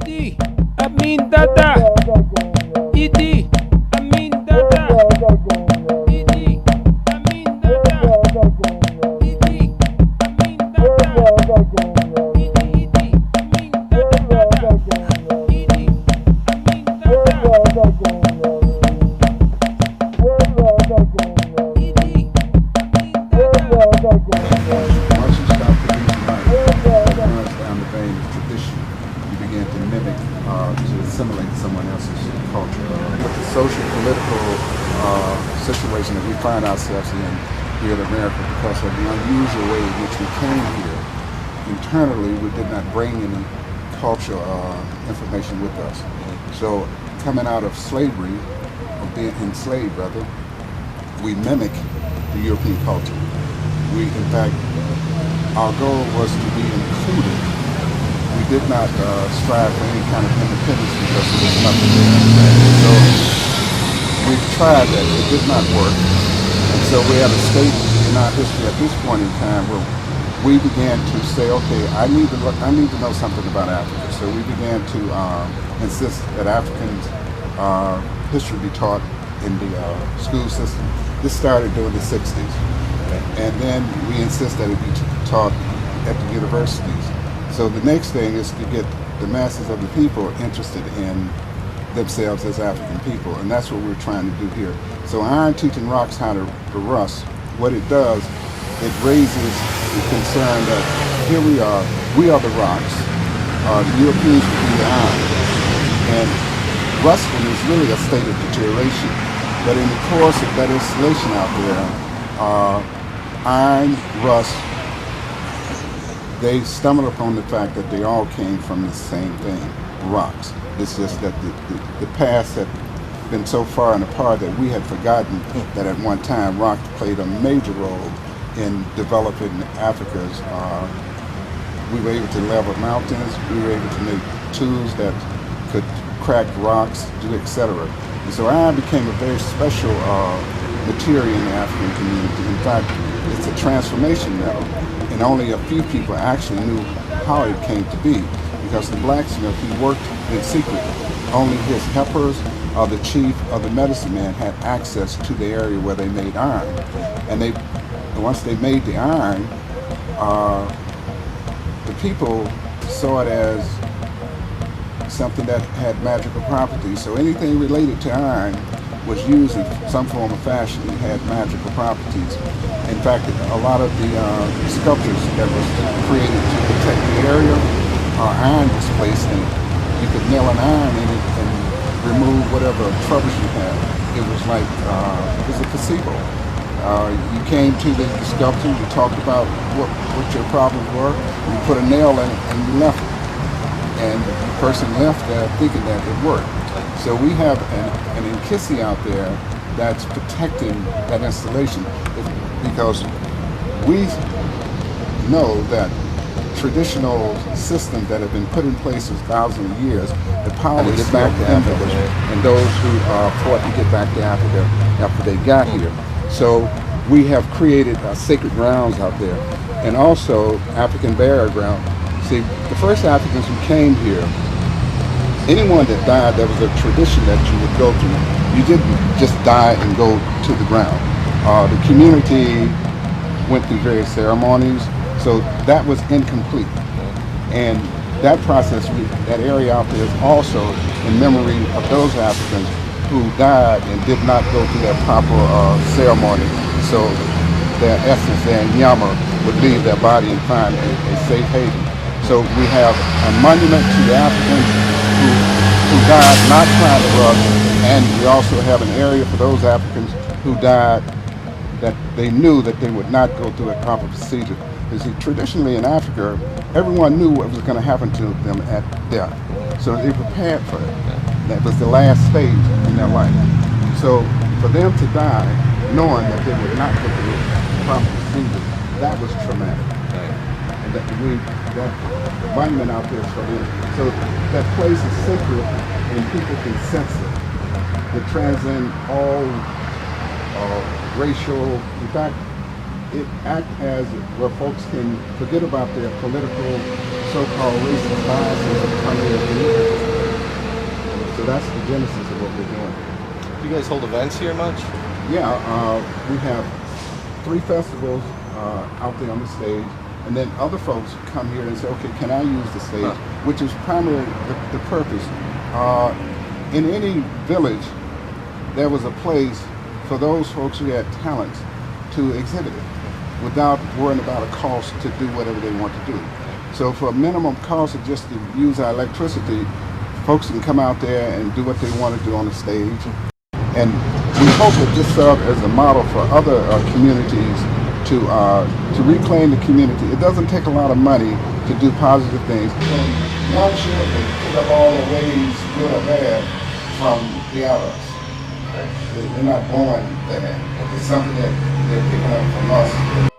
Idi, Amin Dada. Idi, Amin Dada. Idi, Amin Dada. Idi, Amin Dada. Idi, Amin Dada. Idi, Amin Once you stop producing art that runs down the vein of tradition, you begin to mimic, to assimilate someone else's culture. With the social, political situation that we find ourselves in here in America because of the unusual way in which we came here, internally we did not bring any cultural information with us. So coming out of slavery, or being enslaved rather, we mimic the European culture. We, in fact, our goal was to be included. We did not strive for any kind of independence because there was nothing there. So we tried that. It did not work. And so we had a state in our history at this point in time where we began to say, okay, I need to know something about Africa. So we began to insist that Africans history be taught in the school system. This started during the 60s. And then we insist that it be taught at the universities. So the next thing is to get the masses of the people interested in themselves as African people, and that's what we're trying to do here. So iron teaching rocks how to rust. What it does, it raises the concern that here we are the rocks, the Europeans would be the iron. And rusting is really a state of deterioration. But in the course of that installation out there, iron, rust, they stumbled upon the fact that they all came from the same thing, rocks. It's just that the past had been so far and apart that we had forgotten that at one time rock played a major role in developing Africa's. We were able to level mountains, we were able to make tools that could crack rocks, do etc. And so iron became a very special material in the African community. In fact, it's a transformation metal, and only a few people actually knew how it came to be, because the blacksmith, he worked in secret. Only his helpers or the chief or the medicine man had access to the area where they made iron. And once they made the iron, the people saw it as something that had magical properties. So anything related to iron was used in some form or fashion. It had magical properties. In fact, a lot of the sculptures that was created to protect the area are iron was placed in it. You could nail an iron in it and remove whatever troubles you had. It was like, it was a placebo. You came to the sculpture, you talked about what your problems were, you put a nail in it and you left it. And the person left there thinking that it worked. So we have an Nkisi out there that's protecting that installation, because we know that traditional systems that have been put in place for thousands of years, the power to get back to Africa, and those who fought to get back to Africa after they got here. So we have created sacred grounds out there, and also African burial ground. See, the first Africans who came here, anyone that died, there was a tradition that you would go through. You didn't just die and go to the ground. The community went through various ceremonies, so that was incomplete. And that process, that area out there is also in memory of those Africans who died and did not go through that proper ceremony. So their essence, their nyama, would leave their body and find a safe haven. So we have a monument to the Africans who died not trying to rust, and we also have an area for those Africans who died that they knew that they would not go through a proper procedure. You see, traditionally in Africa, everyone knew what was going to happen to them at death. So they prepared for it. That was the last stage in their life. So for them to die knowing that they would not go through the proper procedure, that was traumatic. And that monument out there is for them. So that place is sacred and people can sense it. It transcends all racial, in fact, it acts as where folks can forget about their political, so-called racist biases and come here and participate. So that's the genesis of what we're doing. Do you guys hold events here much? Yeah, we have 3 festivals out there on the stage, and then other folks come here and say, okay, can I use the stage? Which is primarily the purpose. In any village, there was a place for those folks who had talents to exhibit it without worrying about a cost to do whatever they want to do. So for a minimum cost of just to use our electricity, folks can come out there and do what they want to do on the stage. And we hope that this serves as a model for other communities to reclaim the community. It doesn't take a lot of money to do positive things. Young children pick up all the ways, good or bad, from the adults. They're not born there. It's something that they're picking up from us.